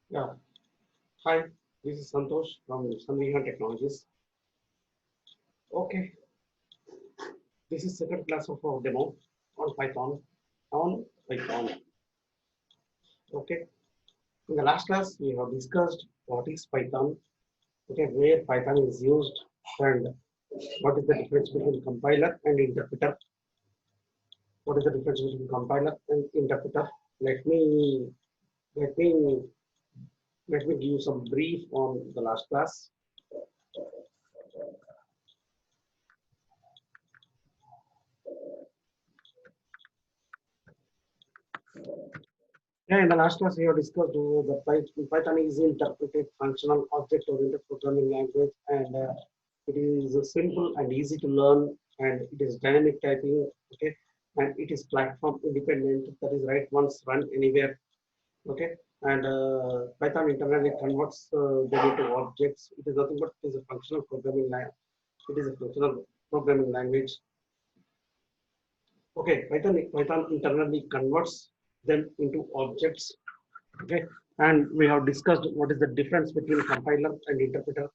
Yeah. Hi, this is Santosh from Sanvihan Technologies. Okay, this is second class of our demo on Python. On Python. Okay. In the last class, we have discussed what is Python. Okay, where Python is used and what is the difference between compiler and interpreter. What is the difference between compiler and interpreter? Let me let me let me give you some brief on the last class. Yeah, in the last class, we have discussed the Python is interpreted functional object-oriented programming language, and it is simple and easy to learn, and it is dynamic typing. Okay, and it is platform independent. That is right once run anywhere. Okay, and Python internally converts them into objects. It is nothing but it is a functional programming language. It is a functional programming language. Okay, Python internally converts them into objects. Okay, and we have discussed what is the difference between compiler and interpreter.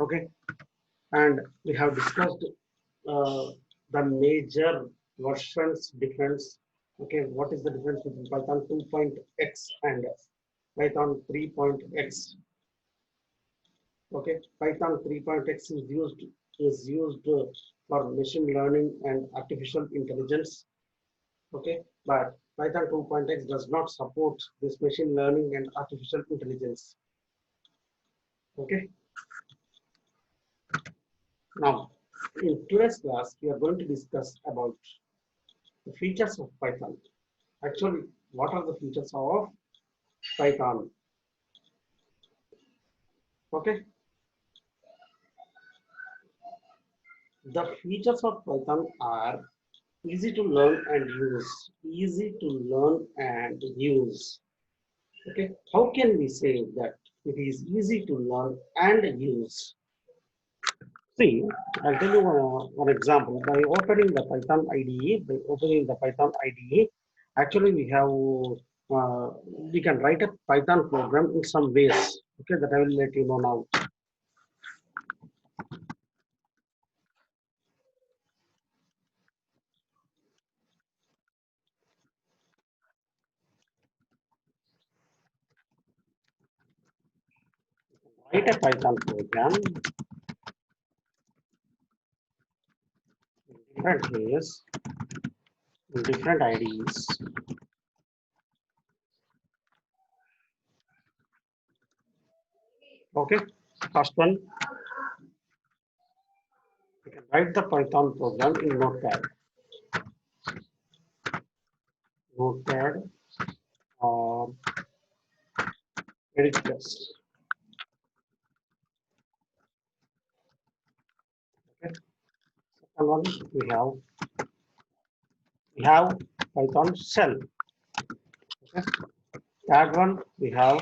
Okay, and we have discussed uh, the major versions difference. Okay, what is the difference between Python 2.x and Python 3.x? Okay, Python 3.x is used for machine learning and artificial intelligence. Okay, but Python 2.x does not support this machine learning and artificial intelligence. Okay. Now, in today's class, we are going to discuss about the features of Python. Actually, what are the features of Python? Okay, the features of Python are easy to learn and use. Easy to learn and use. Okay, how can we say that it is easy to learn and use? See, I'll tell you one example. By opening the Python IDE, actually we can write a Python program in some ways. Okay, that I will let you know now. Write a Python program in different ways, in different IDEs. Okay, first one, you can write the Python program in Notepad or Edit Plus. Okay, second one, we have Python shell. Okay. Third one, we have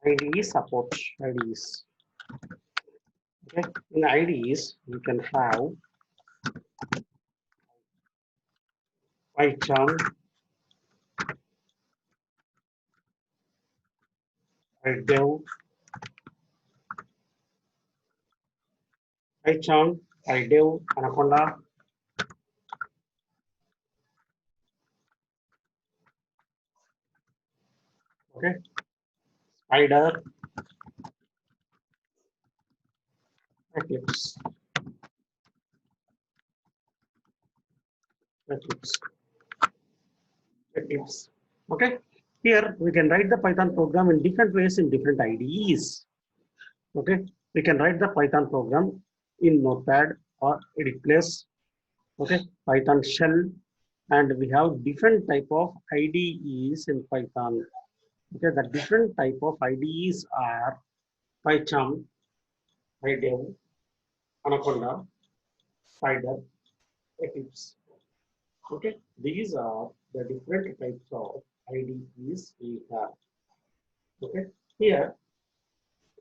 IDE support IDEs. Okay. In IDEs, you can have PyCharm, PyDev, PyCharm, PyDev, Anaconda. Okay. Spider, Eclipse, Eclipse, Eclipse. Okay. Here we can write the Python program in different ways in different IDEs. Okay. We can write the Python program in Notepad or Edit Place. Okay. Python shell, and we have different type of IDEs in Python. Okay, the different type of IDEs are PyCharm, PyDev, Anaconda, Spider, Eclipse. Okay, these are the different types of IDEs we have. Okay, here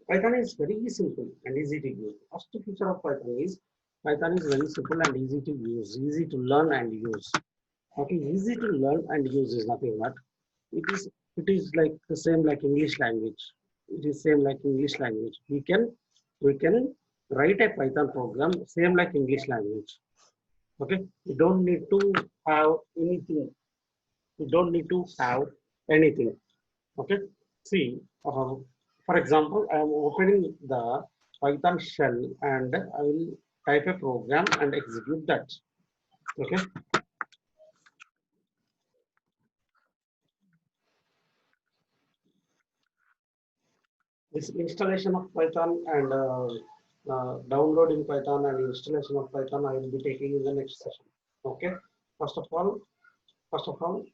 Python is very simple and easy to use. First feature of Python is very simple and easy to use, easy to learn and use. Okay, easy to learn and use is nothing but it is it is like the same like English language. It is same like English language. We can write a Python program same like English language. Okay, we don't need to have anything. We don't need to have anything. Okay, see, for example, I am opening the Python shell and I will type a program and execute that. Okay, this installation of Python and downloading Python and installation of Python I will be taking in the next session. Okay, first of all, first of all,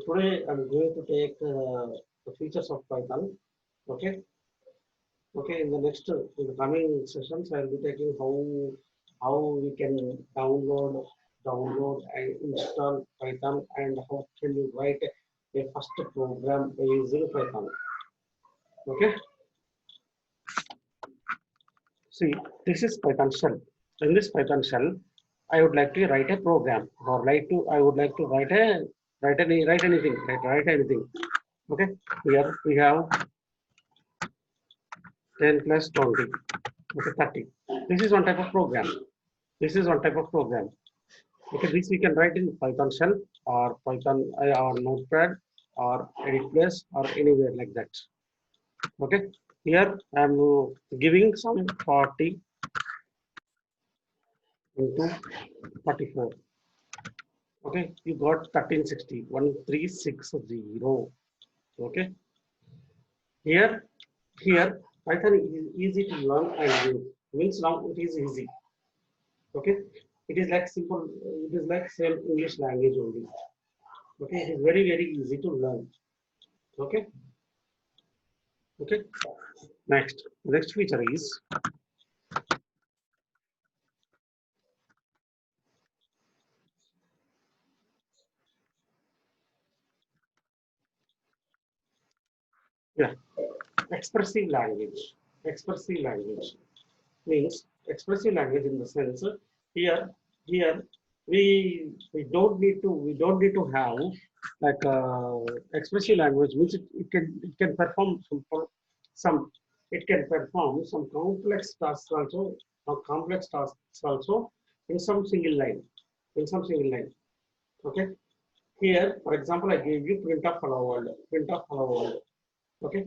today I'm going to take the features of Python. Okay, okay. In the next, in the coming sessions, I'll be taking how we can download and install Python, and how can you write a first program using Python. Okay. See, this is Python shell. In this Python shell, I would like to write a program, or I would like to write anything, write anything. Okay. Here we have 10 plus 20. Okay, 30. This is one type of program. This is one type of program. Okay, this we can write in Python shell or Python or Notepad or Edit Place or anywhere like that. Okay, here I am giving some 40 into 44. Okay, you got 1360, 1360. Okay, here Python is easy to learn and use. Means now it is easy. Okay, it is like simple. It is like same English language only. Okay, it is very easy to learn. Okay, okay. Next feature is, yeah, expressive language. Expressive language means expressive language in the sense, here we don't need to have like expressive language means it can perform some it can perform some complex tasks also, in some single line, in some single line. Okay, here for example I gave you print of hello world, print of hello world. Okay,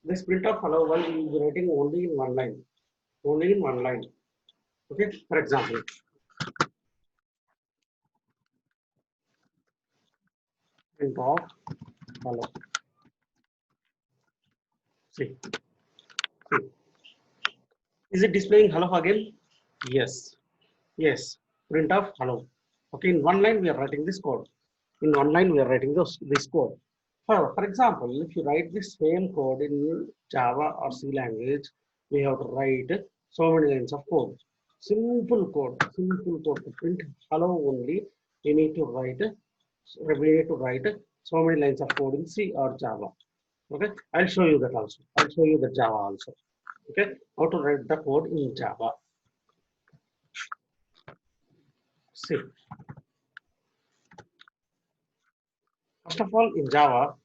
this print of hello world you will be writing only in one line, only in one line. Okay, for example, print of hello. See, see, is it displaying hello again? Yes, yes. Print of hello. Okay, in one line we are writing this code. In one line we are writing this code. For example, if you write the same code in Java or C language, we have to write so many lines of code. Simple code, simple code to print hello only. We need to write, so many lines of code in C or Java. Okay, I'll show you that also. I'll show you the Java also. Okay, how to write the code in Java. See, first of all, in Java,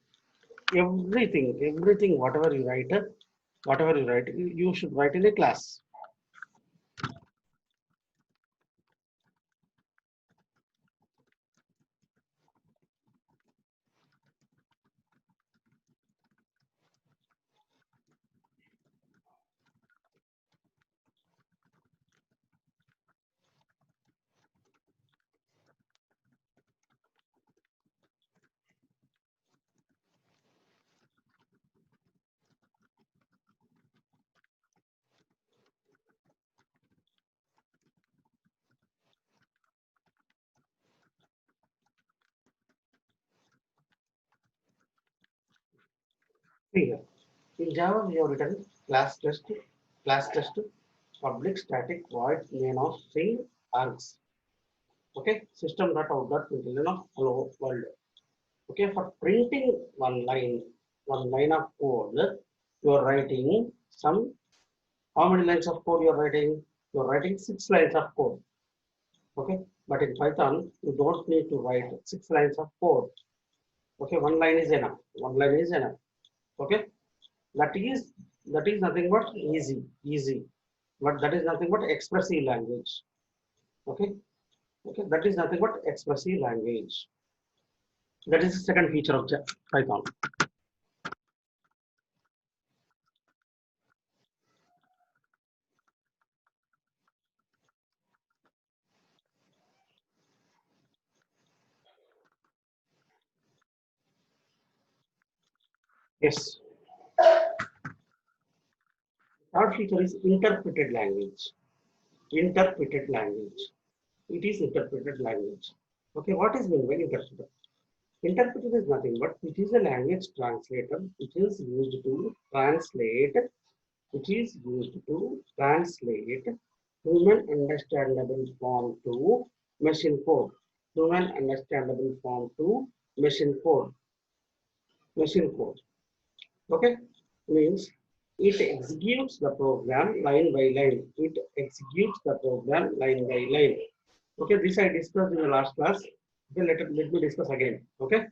everything, whatever you write, you should write in a class. Here, in Java, we have written class test, public static void main of string args. Okay, system.out.println of hello world. Okay, for printing one line of code, you are writing some. How many lines of code you are writing? You are writing 6 lines of code. Okay, but in Python, you don't need to write 6 lines of code. Okay, one line is enough. One line is enough. Okay, that is nothing but easy. But that is nothing but expressive language. Okay, okay, that is nothing but expressive language. That is the second feature of Python. Yes. Third feature is interpreted language. Interpreted language. It is interpreted language. Okay, what is meant by interpreter? Interpreter is nothing but it is a language translator which is used to translate, human understandable form to machine code. Human understandable form to machine code. Machine code. Okay, means it executes the program line by line. It executes the program line by line. Okay, this I discussed in the last class. Okay, let me discuss again. Okay.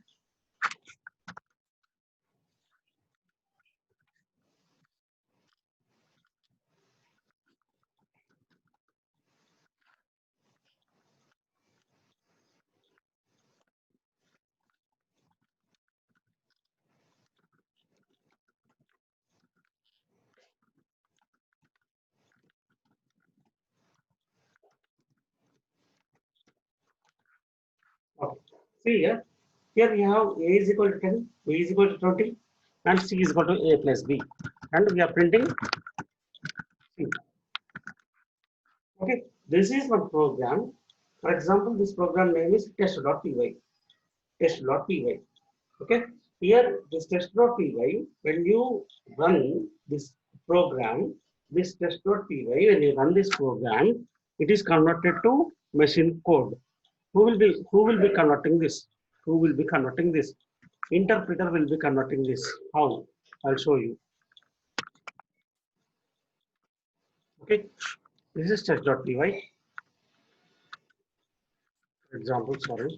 Okay. See here. Here we have A is equal to 10, B is equal to 20, and C is equal to A plus B. And we are printing C. Okay. This is one program. For example, this program name is test.py. Test.py. Okay. Here, this test.py, when you run this program, this test.py, when you run this program, it is converted to machine code. Who will be converting this? Who will be converting this? Interpreter will be converting this. How? I'll show you. Okay. This is test.py. Example, sorry.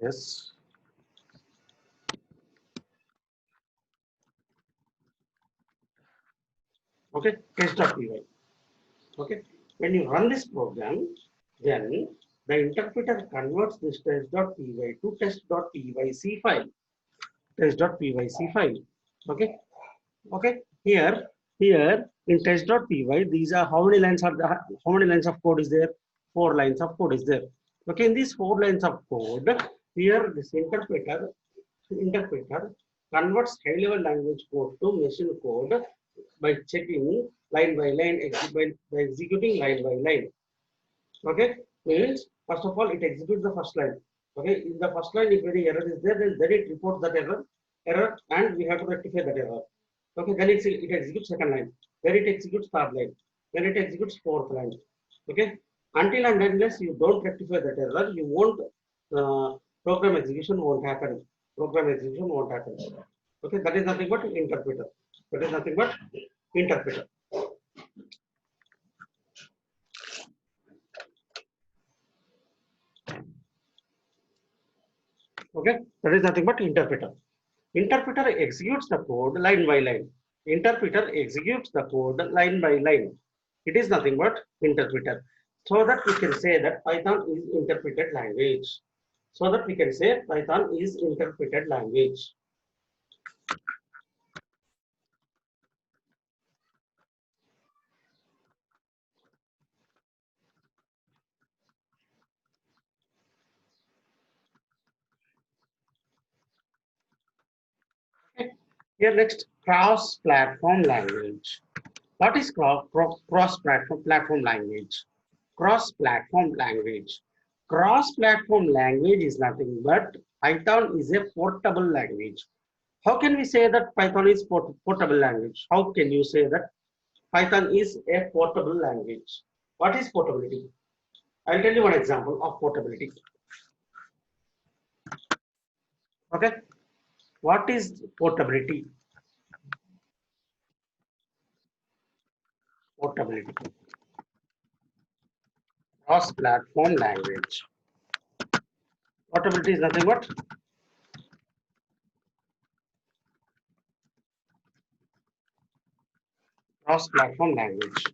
Yes. Okay. Test.py. Okay. When you run this program, then the interpreter converts this test.py to test.pyc file. Test.pyc file. Okay. Okay. Here in test.py, these are how many lines of code is there? 4 lines of code is there. Okay. In these 4 lines of code, here this interpreter converts high-level language code to machine code by checking line by line, by executing line by line. Okay, means first of all it executes the first line. Okay, in the first line if any error is there, then it reports that error, and we have to rectify that error. Okay, then it executes second line, then it executes third line, then it executes fourth line. Okay, until and unless you don't rectify that error, you won't program execution won't happen. Program execution won't happen. Okay, that is nothing but interpreter. That is nothing but interpreter. Okay, that is nothing but interpreter. Interpreter executes the code line by line. Interpreter executes the code line by line. It is nothing but interpreter. So that we can say that Python is interpreted language. So that we can say Python is interpreted language. Okay. Here next, cross-platform language. What is cross-platform language? Cross-platform language. Cross-platform language is nothing but Python is a portable language. How can we say that Python is portable language? How can you say that Python is a portable language? What is portability? I'll tell you one example of portability. Okay. What is portability? Portability. Cross-platform language. Portability is nothing but cross-platform language.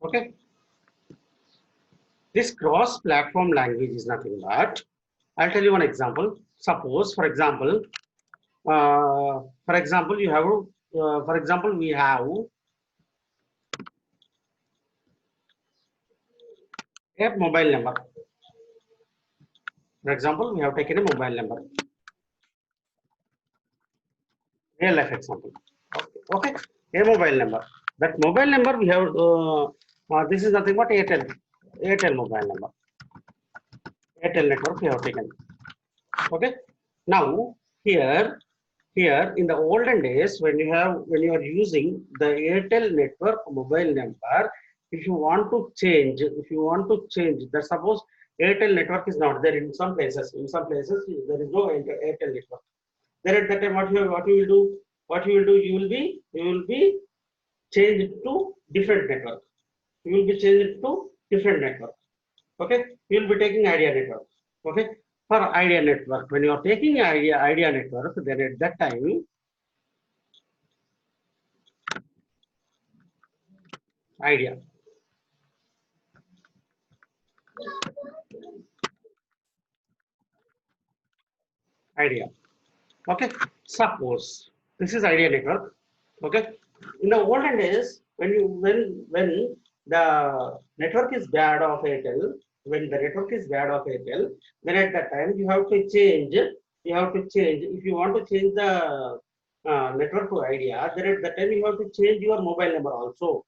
Okay. This cross-platform language is nothing but, I'll tell you one example. Suppose, for example, you have, for example, we have a mobile number. For example, we have taken a mobile number. Real life example. Okay, a mobile number. That mobile number we have. This is nothing but Airtel mobile number. Airtel network we have taken. Okay. Now here in the olden days when you are using the Airtel network mobile number, if you want to change that, suppose Airtel network is not there in some places. In some places there is no Airtel network. Then at that time, what you will do, you will be changed to different network. You will be changed to different network. Okay, you will be taking Idea network. Okay, for Idea network, when you are taking Idea network, then at that time, Idea. Okay, suppose this is Idea network. Okay, in the olden days, when the network is bad of Airtel, then at that time you have to change. If you want to change the network to Idea, then at that time you have to change your mobile number also.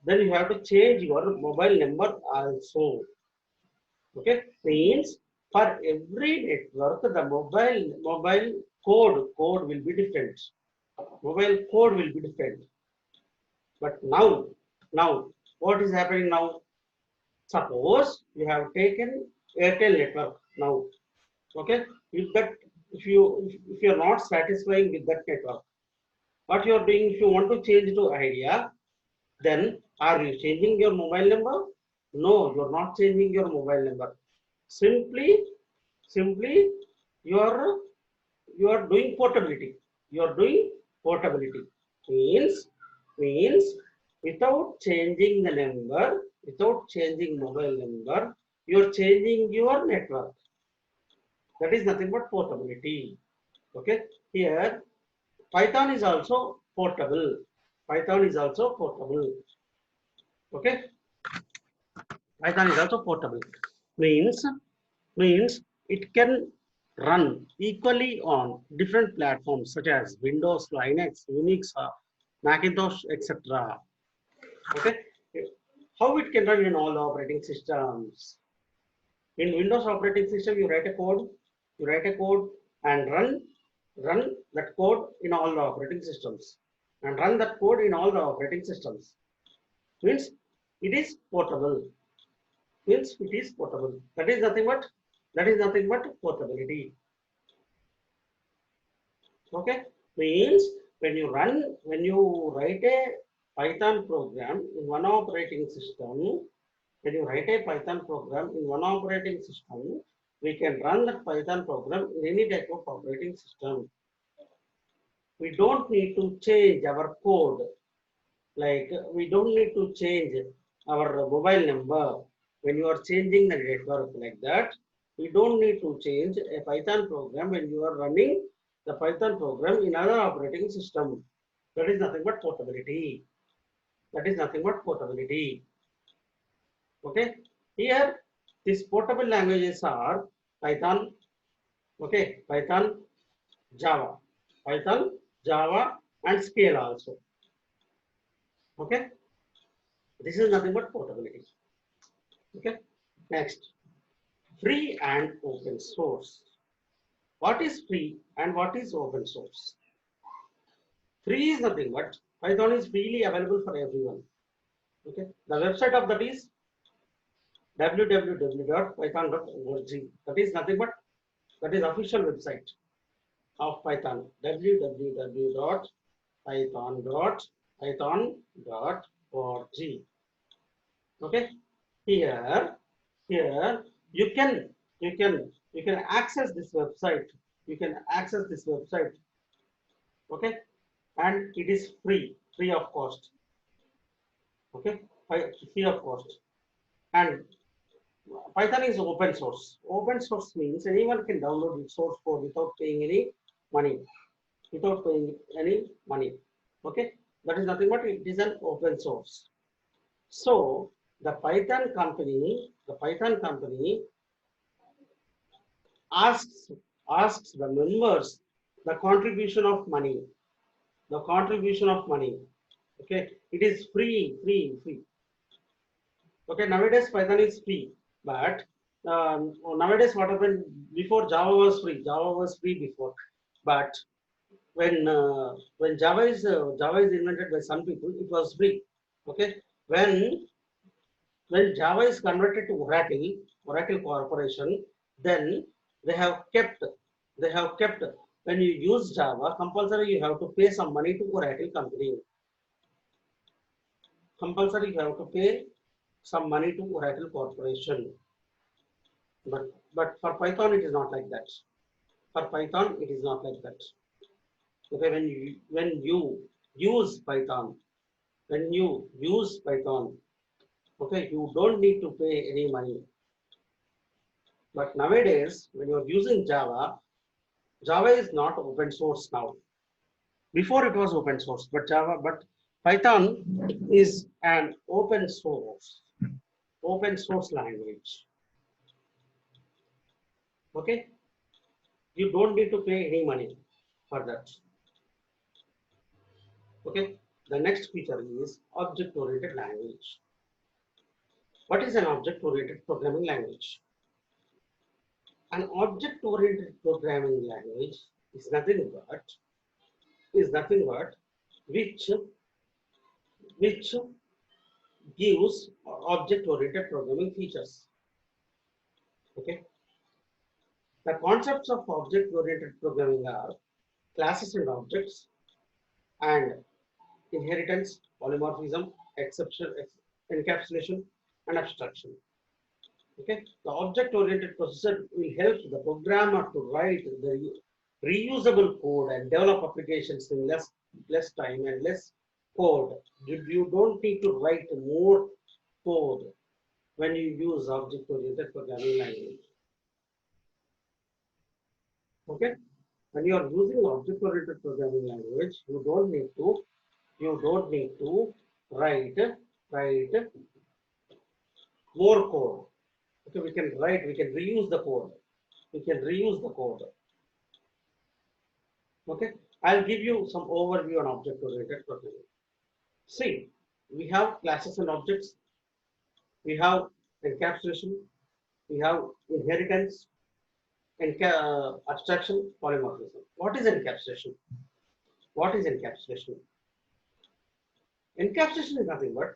Then you have to change your mobile number also. Okay, means for every network the mobile code will be different. Mobile code will be different. But now what is happening now? Suppose you have taken Airtel network now. Okay, if you are not satisfying with that network, what you are doing, if you want to change to Idea, then are you changing your mobile number? No, you are not changing your mobile number. Simply you are doing portability. Means without changing the number, without changing mobile number, you are changing your network. That is nothing but portability. Okay, here Python is also portable. Okay, Python is also portable. Means it can run equally on different platforms such as Windows, Linux, Unix, Macintosh, etc. Okay, how it can run in all operating systems? In Windows operating system, you write a code, and run that code in all the operating systems, Means it is portable. That is nothing but portability. Okay, means when you write a Python program in one operating system, we can run that Python program in any type of operating system. We don't need to change our code. Like we don't need to change our mobile number when you are changing the network like that. We don't need to change a Python program when you are running the Python program in other operating system. That is nothing but portability. Okay. Here, these portable languages are Python. Okay, Python, Java, and Scala also. Okay, this is nothing but portability. Okay, next, free and open source. What is free and what is open source? Free is nothing but Python is freely available for everyone. Okay, the website of that is www.python.org. That is nothing but official website of Python. www.python.org. Okay, here Here you can access this website. You can access this website. Okay, and it is free of cost. Okay, free of cost. And Python is open source. Open source means anyone can download the source code without paying any money. Without paying any money. Okay, that is nothing but it is an open source. So the Python company asks asks the members the contribution of money, the contribution of money. Okay, it is free. Okay, nowadays Python is free, but nowadays what happened before Java was free before, but when Java is invented by some people, it was free. Okay, when Java is converted to Oracle Corporation, then they have kept when you use Java, compulsory you have to pay some money to Oracle company. Compulsory you have to pay some money to Oracle Corporation. But for Python it is not like that. For Python it is not like that. Okay, when you use Python, when you use Python, okay, you don't need to pay any money. But nowadays, when you are using Java, Java is not open source now. Before it was open source, but Python is an open source language. Okay, you don't need to pay any money for that. Okay, the next feature is object-oriented language. What is an object-oriented programming language? An object-oriented programming language is nothing but which which gives object-oriented programming features. Okay, the concepts of object-oriented programming are classes and objects, and inheritance, polymorphism, exception, encapsulation, and abstraction. Okay, the object-oriented processor will help the programmer to write the reusable code and develop applications in less time and less code. You don't need to write more code when you use object-oriented programming language. Okay, when you are using object-oriented programming language, you don't need to write more code. Okay, we can reuse the code. We can reuse the code. Okay, I'll give you some overview on object-oriented programming. See, we have classes and objects, we have encapsulation, we have inheritance, abstraction, polymorphism. What is encapsulation? What is encapsulation? Encapsulation is nothing but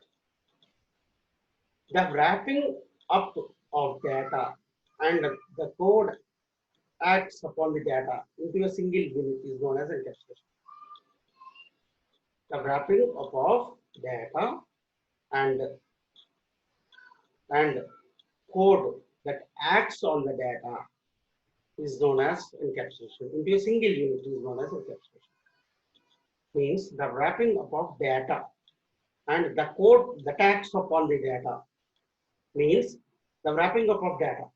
the wrapping up of data, and the code acts upon the data into a single unit is known as encapsulation. The wrapping up of data and code that acts on the data is known as encapsulation. Into a single unit is known as encapsulation. Means the wrapping up of data and the code that acts upon the data. Means the wrapping up of data.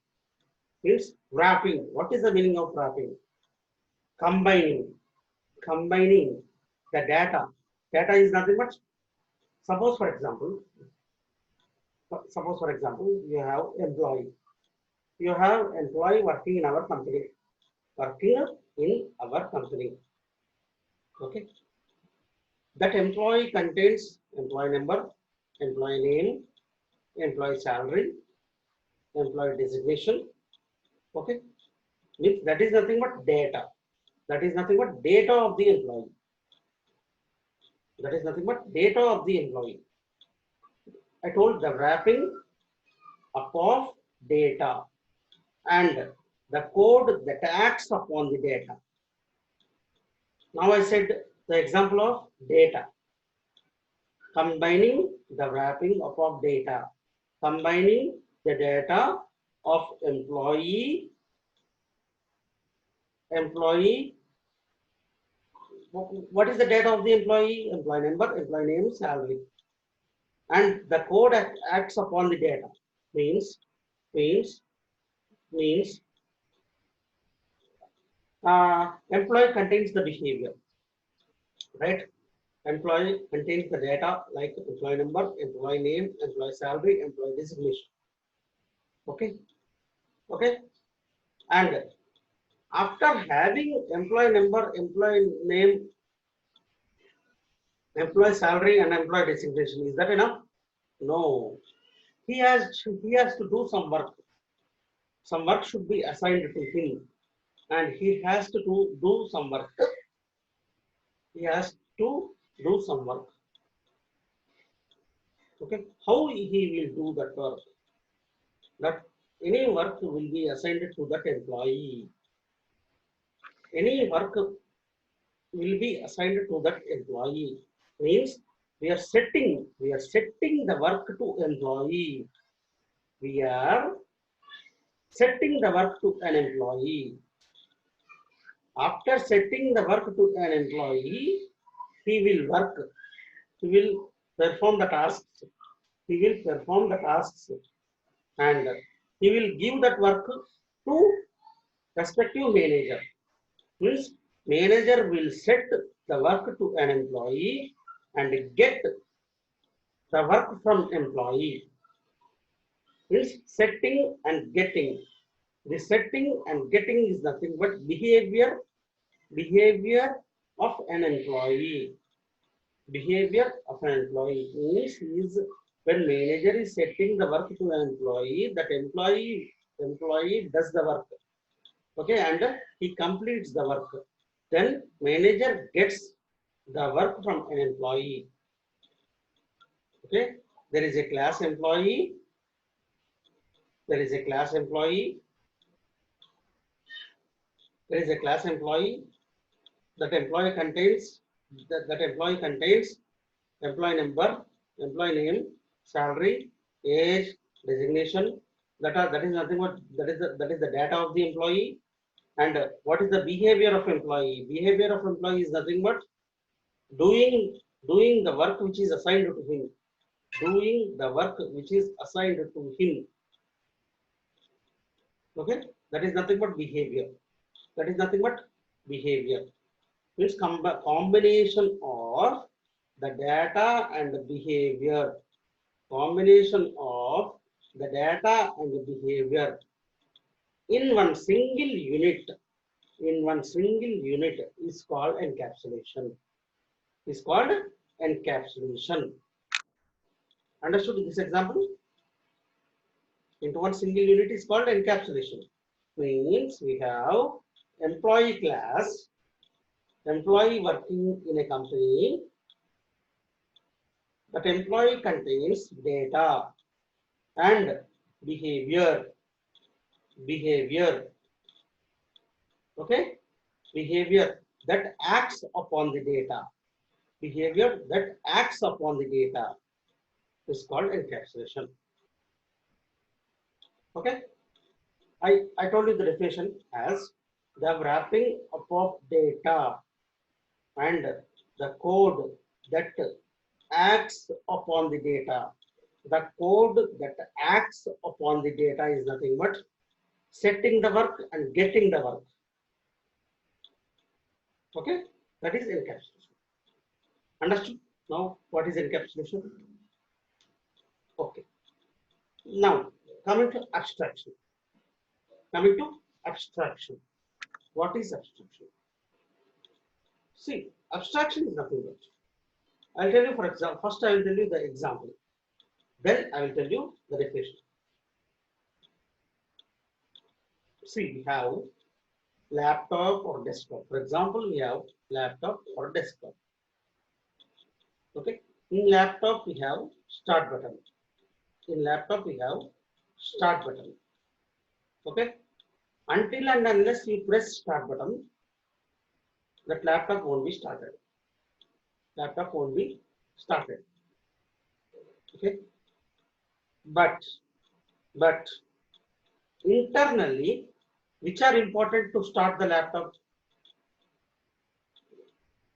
Means wrapping. What is the meaning of wrapping? Combining the data. Data is nothing but, suppose for example, you have employee. You have employee working in our company. Okay. That employee contains employee number, employee name, employee salary, employee designation. Okay. That is nothing but data. That is nothing but data of the employee. That is nothing but data of the employee. I told the wrapping up of data and the code that acts upon the data. Now I said the example of data. Combining the wrapping up of data. Combining the data of employee. What is the data of the employee? Employee number, employee name, salary. And the code acts upon the data. Means employee contains the behavior, right? Employee contains the data like employee number, employee name, employee salary, employee designation. Okay, okay. And after having employee number, employee name, employee salary, and employee designation, is that enough? No. He has to do some work. Some work should be assigned to him, and he has to do some work. He has to do some work. Okay, how he will do that work? That any work will be assigned to that employee. Any work will be assigned to that employee. Means we are setting the work to employee. We are setting the work to an employee. After setting the work to an employee, he will work. He will perform the tasks. He will perform the tasks, and he will give that work to respective manager. Means manager will set the work to an employee and get the work from employee. Means setting and getting. The setting and getting is nothing but behavior of an employee. Behavior of an employee means is when manager is setting the work to an employee, that employee does the work. Okay, and he completes the work. Then manager gets the work from an employee. Okay, there is a class employee. There is a class employee. There is a class employee. That employee contains employee number, employee name, salary, age, designation. That is nothing but that is the data of the employee. And what is the behavior of employee? Behavior of employee is nothing but doing the work which is assigned to him. Doing the work which is assigned to him. Okay, that is nothing but behavior. That is nothing but behavior. Means combination of the data and the behavior. Combination of the data and the behavior in one single unit. In one single unit is called encapsulation. Is called encapsulation. Understood this example? Into one single unit is called encapsulation. Means we have employee class, employee working in a company. That employee contains data and behavior. Okay, behavior that acts upon the data. Behavior that acts upon the data is called encapsulation. Okay, I told you the definition as the wrapping up of data and the code that acts upon the data. The code that acts upon the data is nothing but setting the work and getting the work. Okay, that is encapsulation. Understood? Now, what is encapsulation? Okay. Now, coming to abstraction. Coming to abstraction. What is abstraction? See, abstraction is nothing but. I'll tell you, for example, first I will tell you the example. Then I will tell you the definition. See, we have laptop or desktop. For example, we have laptop or desktop. Okay. In laptop, we have start button. In laptop, we have start button. Okay. Until and unless you press start button, that laptop won't be started. Laptop won't be started. Okay. But But internally, which are important to start the laptop?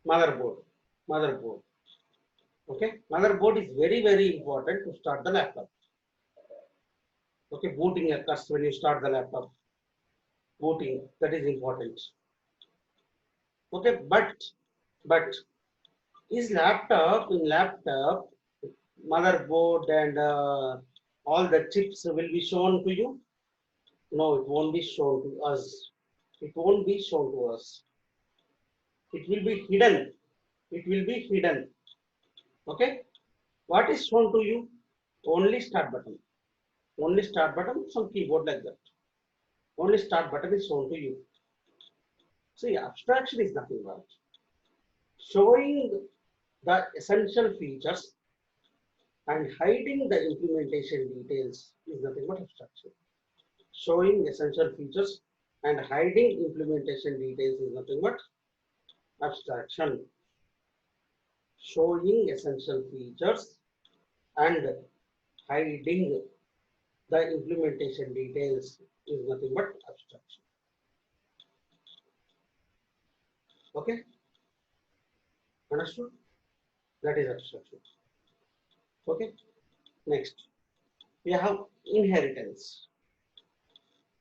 Motherboard. Motherboard. Okay. Motherboard is very, very important to start the laptop. Okay. Booting occurs when you start the laptop. Booting, that is important. Okay. But is laptop motherboard and all the chips will be shown to you? No, it won't be shown to us. It won't be shown to us. It will be hidden. It will be hidden. Okay. What is shown to you? Only start button. Only start button, some keyboard like that. Only start button is shown to you. See, abstraction is nothing but showing the essential features and hiding the implementation details is nothing but abstraction. Showing essential features and hiding implementation details is nothing but abstraction. Showing essential features and hiding the implementation details is nothing but abstraction. Okay? Understood? That is abstraction. Okay? Next, we have inheritance.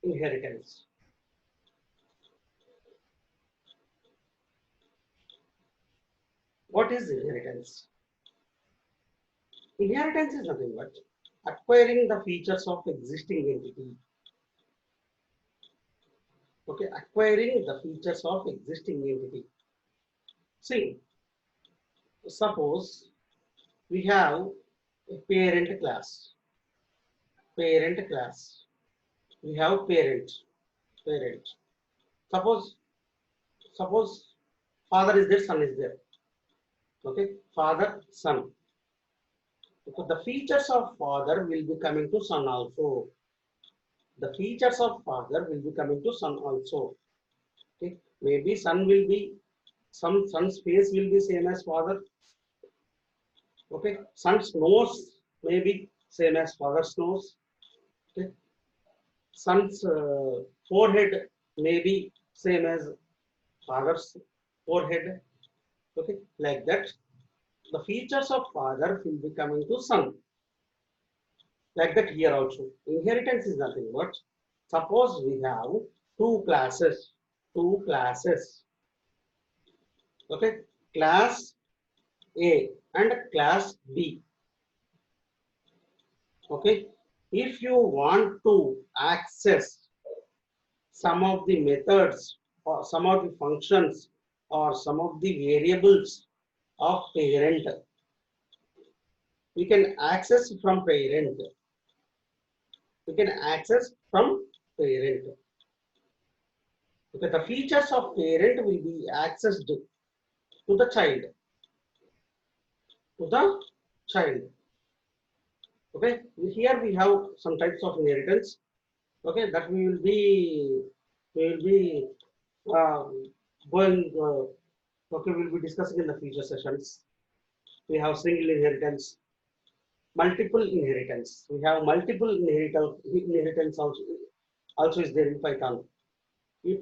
Inheritance. What is inheritance? Inheritance is nothing but acquiring the features of existing entity. Okay, acquiring the features of existing entity. See, suppose we have a parent class. Parent class. We have parent. Parent. Suppose father is there, son is there. Okay, father, son. Because the features of father will be coming to son also. The features of father will be coming to son also. Okay, maybe son will be some son's face will be same as father. Okay, son's nose may be same as father's nose. Okay, son's forehead may be same as father's forehead. Okay, like that. The features of father will be coming to son. Like that here also. Inheritance is nothing but suppose we have two classes. Two classes. Okay, class A and class B. Okay, if you want to access some of the methods or some of the functions or some of the variables of parent, we can access from parent. We can access from parent. Okay, the features of parent will be accessed to the child. To the child. Okay, here we have some types of inheritance. Okay, that we will be going. Okay, we'll be discussing in the future sessions. We have single inheritance, multiple inheritance. We have multiple inheritance also is there in Python.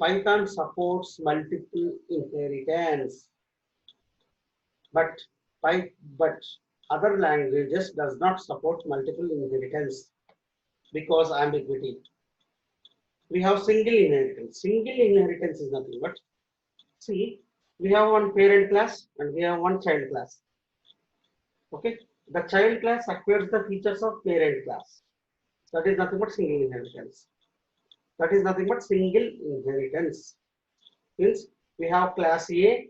Python supports multiple inheritance, but but other languages does not support multiple inheritance because ambiguity. We have single inheritance. Single inheritance is nothing but see, we have one parent class and we have one child class. Okay, the child class acquires the features of parent class. That is nothing but single inheritance. That is nothing but single inheritance. Means we have class A,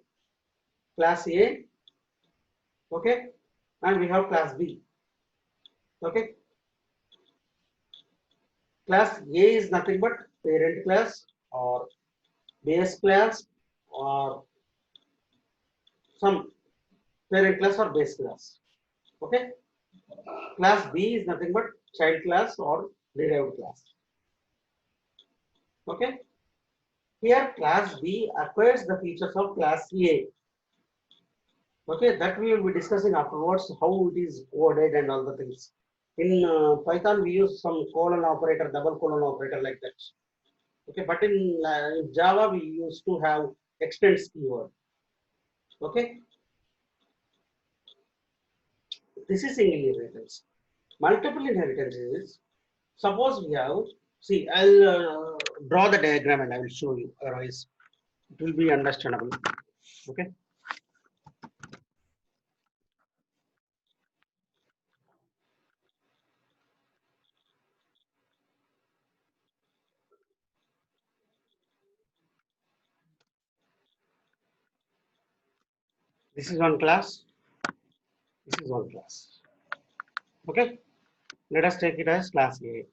okay, and we have class B. Okay, class A is nothing but parent class or base class or some parent class or base class. Okay, class B is nothing but child class or derived class. Okay, here class B acquires the features of class A. Okay, that we will be discussing afterwards how it is coded and all the things. In Python, we use some colon operator, double colon operator like that. Okay, but in Java, we used to have extends keyword. Okay, this is single inheritance. Multiple inheritance is, suppose we have, see, I'll draw the diagram and I will show you, otherwise it will be understandable. Okay. This is one class. This is one class. Okay. Let us take it as class A.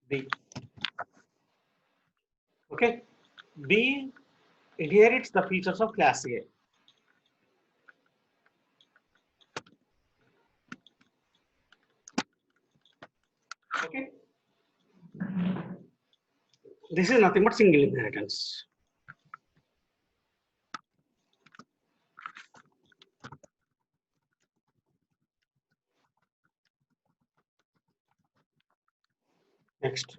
B. Okay. B inherits the features of class A. Okay. This is nothing but single inheritance. Next.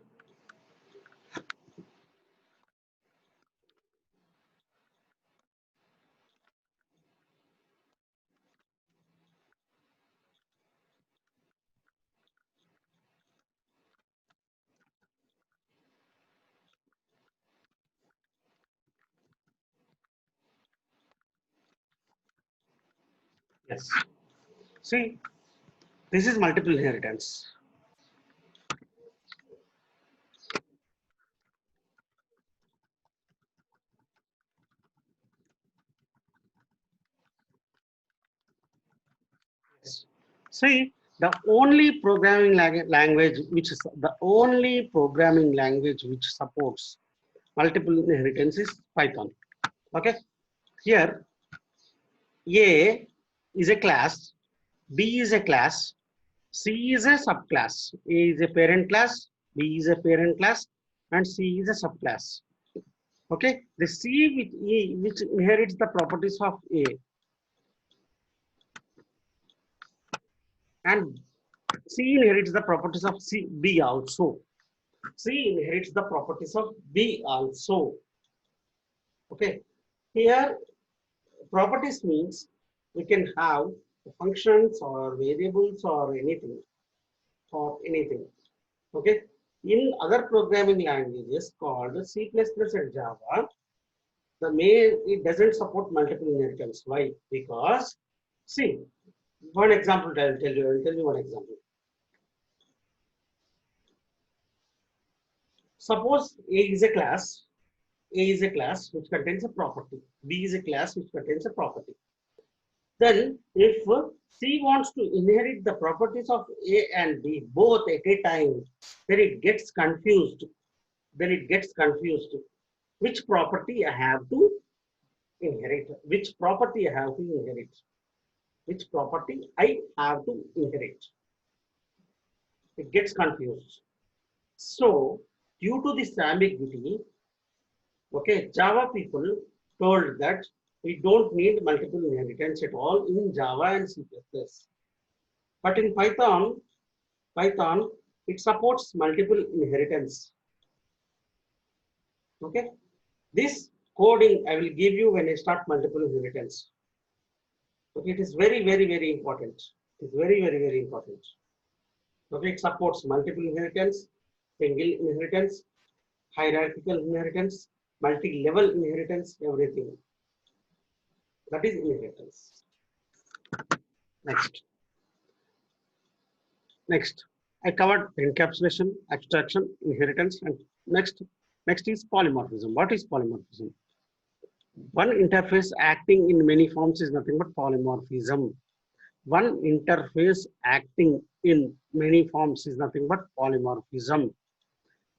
Yes. See, this is multiple inheritance. Yes. See, the only programming language which is the only programming language which supports multiple inheritance is Python. Okay. Here, A is a class, B is a class, C is a subclass. A is a parent class, B is a parent class, and C is a subclass. Okay, the C with A, which inherits the properties of A, and C inherits the properties of B also. C inherits the properties of B also. Okay, here properties means we can have functions or variables or anything. Okay, in other programming languages called C++ and Java, it doesn't support multiple inheritance. Why? Because see, one example I'll tell you. I'll tell you one example. Suppose A is a class. A is a class which contains a property. B is a class which contains a property. Then, if C wants to inherit the properties of A and B both at a time, then it gets confused. Which property I have to inherit? Which property I have to inherit? Which property I have to inherit? It gets confused. So, due to this ambiguity, okay, Java people told that we don't need multiple inheritance at all in Java and C++. But in Python, it supports multiple inheritance. Okay, this coding I will give you when I start multiple inheritance. Okay, it is very, very, very important. It is very, very, very important. Okay, it supports multiple inheritance, single inheritance, hierarchical inheritance, multi-level inheritance, everything. That is inheritance. Next. Next, I covered encapsulation, abstraction, inheritance, and next is polymorphism. What is polymorphism? One interface acting in many forms is nothing but polymorphism. One interface acting in many forms is nothing but polymorphism.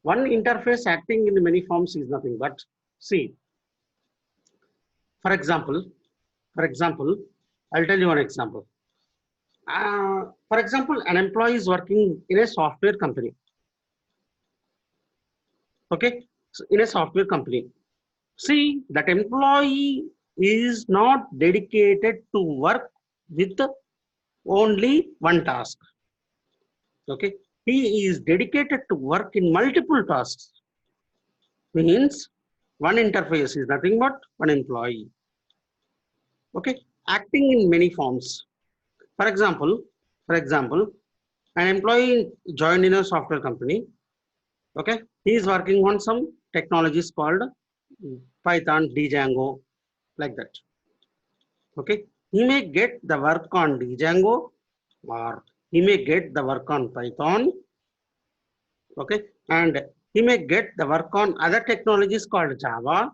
One interface acting in many forms is nothing but, see, for example, I'll tell you one example. For example, an employee is working in a software company. Okay, so in a software company, See, that employee is not dedicated to work with only one task. Okay, he is dedicated to work in multiple tasks. Means one interface is nothing but one employee. Okay, acting in many forms. For example, an employee joined in a software company. Okay, he is working on some technologies called Python, Django, like that. Okay, he may get the work on Django or he may get the work on Python. Okay, and he may get the work on other technologies called Java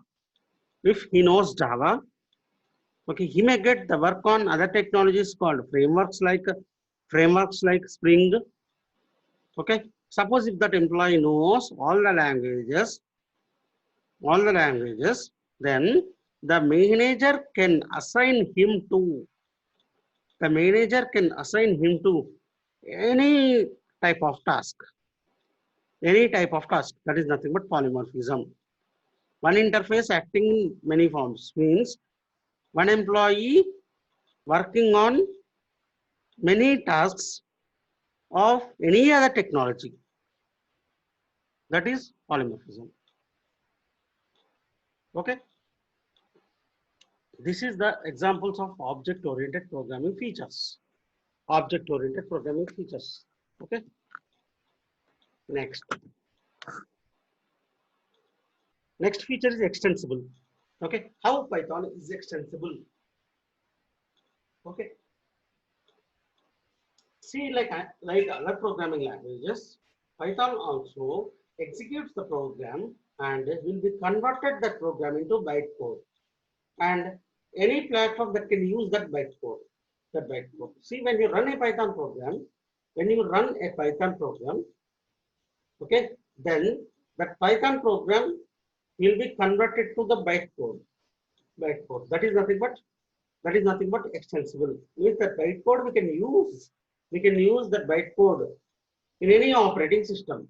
if he knows Java. Okay, he may get the work on other technologies called frameworks like Spring. Okay, suppose if that employee knows all the languages, then the manager can assign him to any type of task. That is nothing but polymorphism. One interface acting in many forms means one employee working on many tasks of any other technology. That is polymorphism. Okay. This is the examples of object-oriented programming features. Object-oriented programming features. Okay. Next. Next feature is extensible. Okay. How Python is extensible? Okay. See, like other programming languages, Python also executes the program and will be converted that program into bytecode. And any platform that can use that bytecode. See, when you run a Python program, okay, then that Python program will be converted to the bytecode. Bytecode. That is nothing but extensible. Means that bytecode we can use that bytecode in any operating system.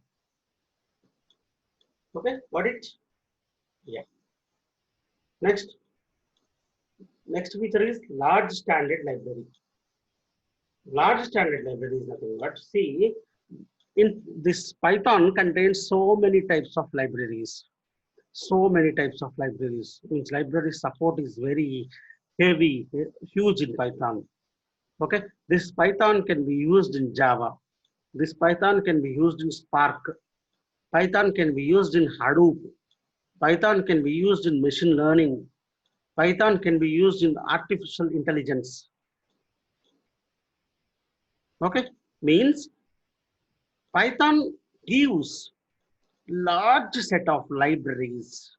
Okay, got it? Yeah. Next feature is large standard library. Large standard library is nothing but, see, in this Python contains so many types of libraries. Means library support is very heavy, huge in Python. Okay, this Python can be used in Java. This Python can be used in Spark. Python can be used in Hadoop. Python can be used in machine learning. Python can be used in artificial intelligence. Okay, means Python gives large set of libraries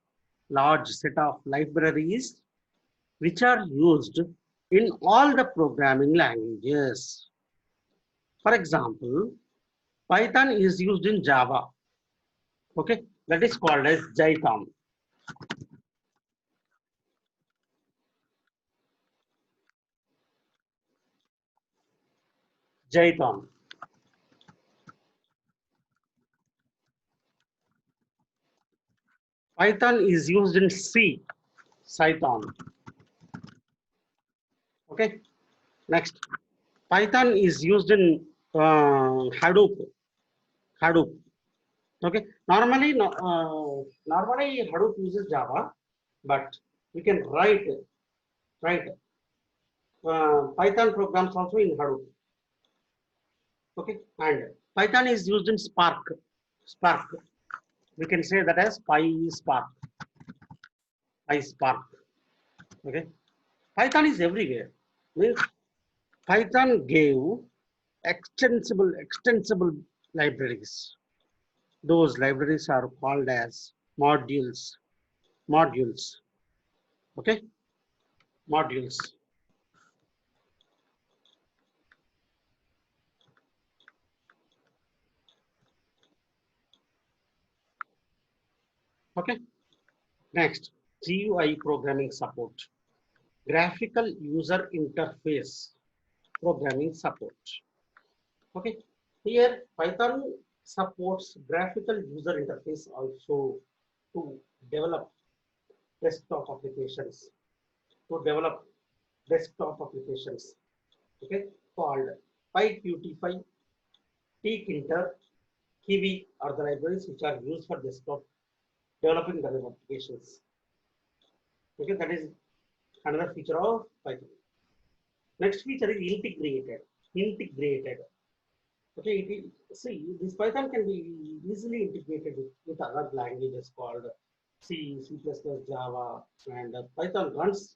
which are used in all the programming languages. For example, Python is used in Java. Okay, that is called as Jython. Jython. Python is used in C, Python. Okay, next, Python is used in Hadoop. Hadoop. Okay, normally Hadoop uses Java, but we can write Python programs also in Hadoop. Okay, and Python is used in Spark. Spark. We can say that as PySpark. PySpark. Okay, Python is everywhere. Means Python gave extensible libraries. Those libraries are called as modules. Modules. Okay, modules. Okay, next, GUI programming support. Graphical user interface programming support. Okay, here Python supports graphical user interface also to develop desktop applications, to develop desktop applications, okay, called PyQt5, tkinter, Kiwi are the libraries which are used for desktop developing the web applications. Okay, that is another feature of Python. Next feature is integrated. Integrated. Okay, see, this Python can be easily integrated with other languages called C, C++, Java, and Python runs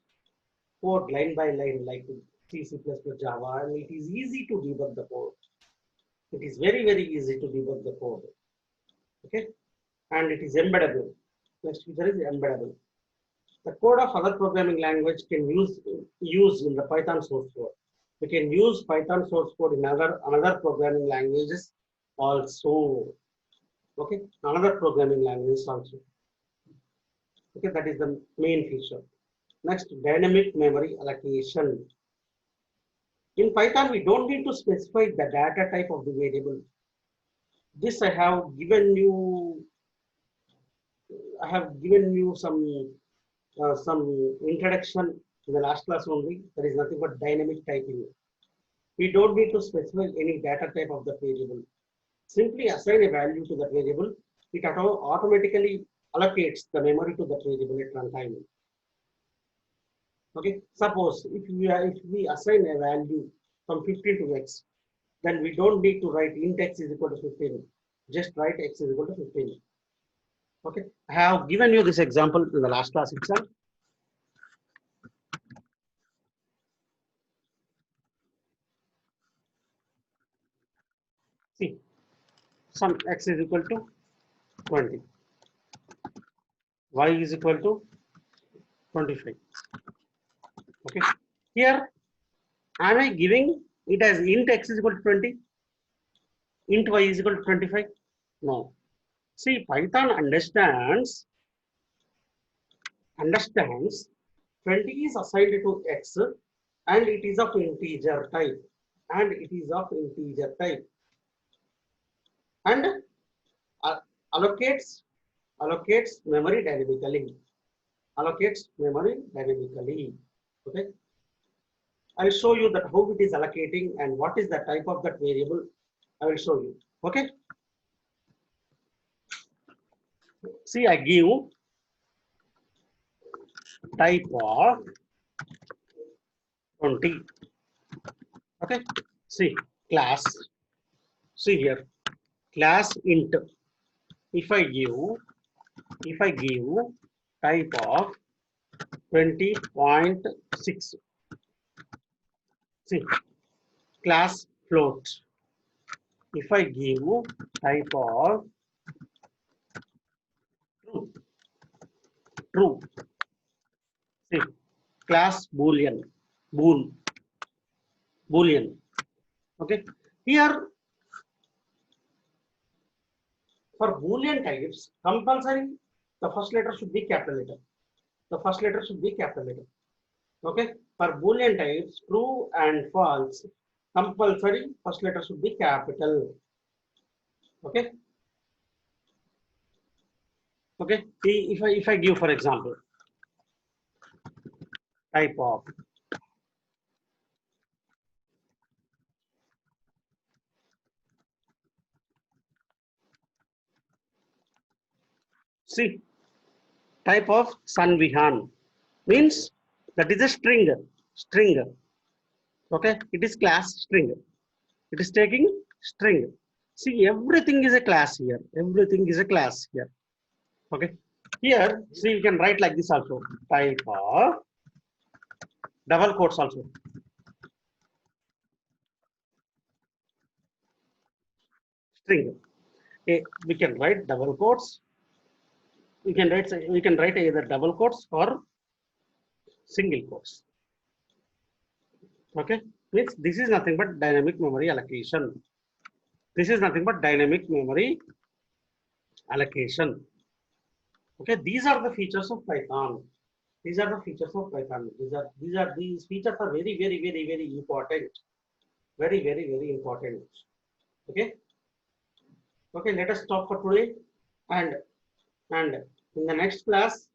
code line by line like C, C++, Java, and it is easy to debug the code. It is very, very easy to debug the code. Okay, and it is embeddable. Next feature is embeddable. The code of other programming language can use in the Python source code. We can use Python source code in another programming languages also. Okay, another programming language also. Okay, that is the main feature. Next, dynamic memory allocation. In Python, we don't need to specify the data type of the variable. This I have given you. I have given you some introduction in the last class only. There is nothing but dynamic typing. We don't need to specify any data type of the variable. Simply assign a value to the variable. It automatically allocates the memory to the variable at runtime. Okay. Suppose if we assign a value from 15 to x, then we don't need to write int x is equal to 15. Just write x is equal to 15. Okay. I have given you this example in the last class itself. See, some x is equal to 20, y is equal to 25. Okay, here am I giving it as int x is equal to 20, int y is equal to 25? No. See, Python understands 20 is assigned to x and it is of integer type, and allocates memory dynamically. Okay, I'll show you that how it is allocating and what is the type of that variable. I will show you. Okay. See, I give type of 20. Okay. See, class. See here, class int. If I give type of 20.6. See, class float. If I give type of true. See, class boolean. Okay. Here, for boolean types, compulsory the first letter should be capital letter. Okay. For boolean types, true and false, compulsory first letter should be capital. Okay. Okay. If I give, for example, type of see, type of Sanvihan means that is a string. Okay, it is class string. It is taking string. See, everything is a class here. Okay, here, see, you can write like this also. Type of double quotes also. String. We can write double quotes. We can write either double quotes or single quotes. Okay, means this is nothing but dynamic memory allocation. Okay, these are the features of Python. These features are very, very, very, very important. Very, very, very important. Okay. Okay, let us stop for today. And in the next class,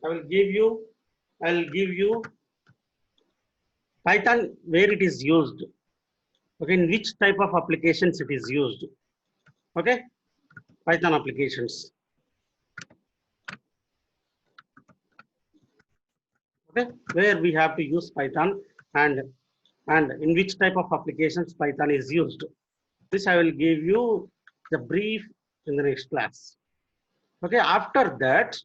I'll give you Python where it is used. Okay, in which type of applications it is used. Okay, Python applications. Okay, where we have to use Python and in which type of applications Python is used. This I will give you the brief in the next class. Okay, after that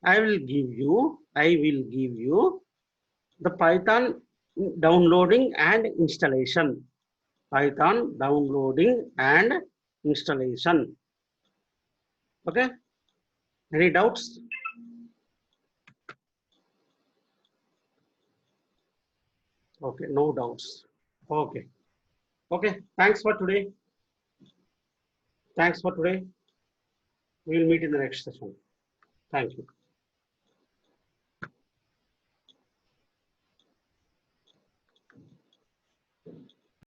I will give you the Python downloading and installation. Python downloading and installation. Okay, any doubts? Okay, no doubts. Okay, okay, thanks for today. Thanks for today. We will meet in the next session. Thank you.